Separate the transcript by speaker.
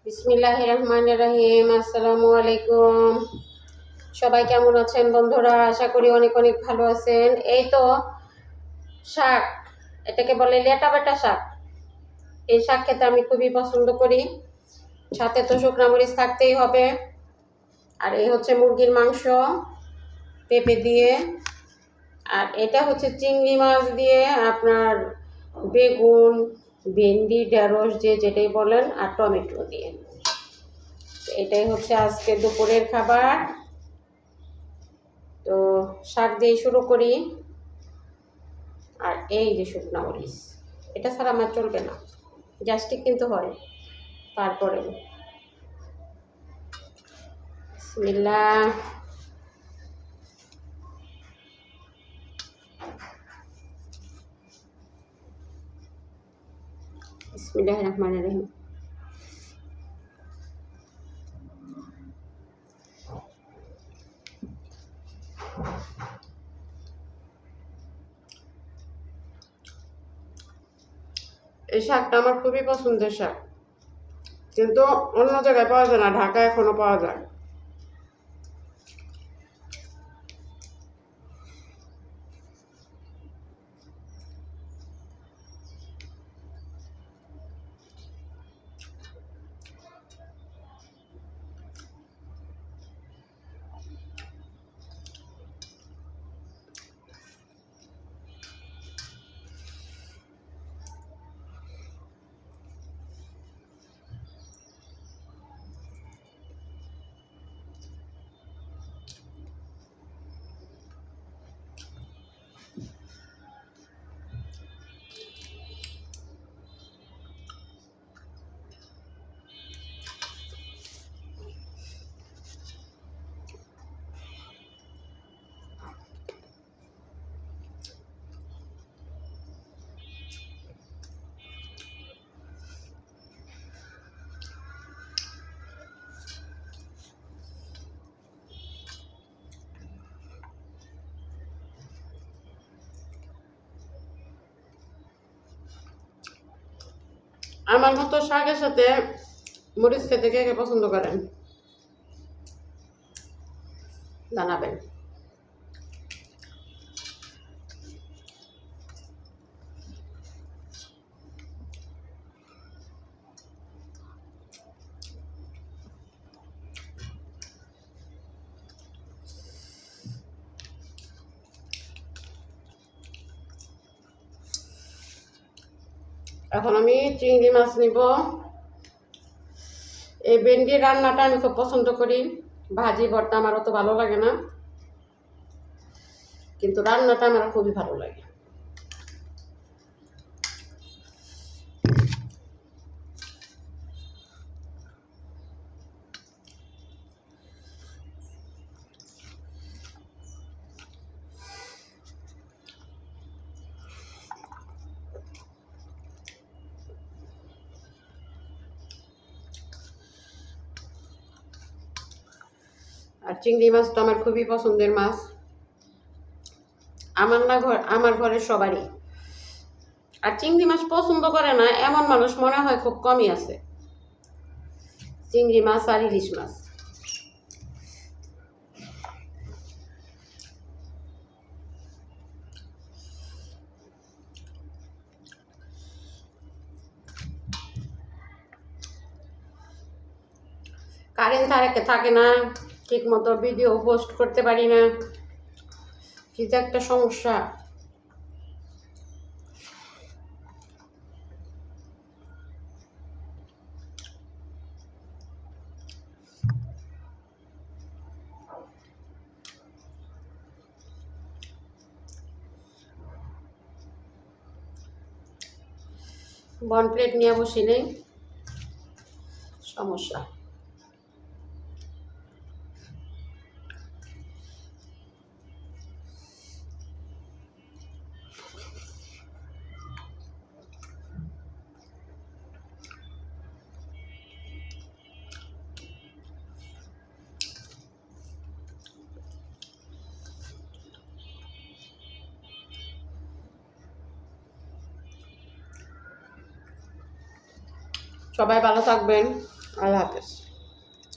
Speaker 1: বিসমিল্লাহির রহমানির রহিম। আসসালামু আলাইকুম। সবাই কেমন আছেন বন্ধুরা? আশা করি অনেক অনেক ভালো আছেন। এই তো শাক, এটাকে বলে লেটা বেটা শাক। এই শাক খেতে আমি খুবই পছন্দ করি। সাথে তো শুকনা মরিচ থাকতেই হবে। আর এই হচ্ছে মুরগির মাংস পেঁপে দিয়ে, আর এটা হচ্ছে চিংড়ি মাছ দিয়ে আপনার বেগুন, ভেন্ডি, ঢেঁড়স যে যেটাই বলেন, আর টমেটো দিয়ে। এটাই হচ্ছে আজকে দুপুরের খাবার। তো শাক দিয়ে শুরু করি। আর এই যে শুকনা মরিচ, এটা ছাড়া আমার চলবে না, গ্যাস্ট্রিক কিন্তু হয়। তারপরে বিসমিল্লাহ। বিসমিল্লাহির রহমানির রহিম। এই শাকটা আমার খুবই পছন্দের শাক, কিন্তু অন্য জায়গায় পাওয়া যায় না, ঢাকায় এখনো পাওয়া যায়। আমার মতো শাকের সাথে মরিচ খেতে কে কে পছন্দ করেন জানাবেন। এখন আমি চিংড়ি মাছ নিব। এই ভেন্ডি রান্নাটা আমি খুব পছন্দ করি। ভাজি ভর্তা আমার অত ভালো লাগে না, কিন্তু রান্নাটা আমার খুবই ভালো লাগে। আর চিংড়ি মাছ তো আমার খুবই পছন্দের মাছ। আমার ঘরের সবারই। আর চিংড়ি মাছ পছন্দ করে না এমন মানুষ মনে হয় খুব কমই আছে। চিংড়ি মাছ আর ইলিশ মাছ, কারেন্ট থাকে না, ঠিক মতো ভিডিও পোস্ট করতে পারি না, কি যে একটা সমস্যা। বন প্লেট নিয়ে বসি নেই, সমস্যা। সবাই ভালো থাকবেন। আল্লাহ হাফেজ।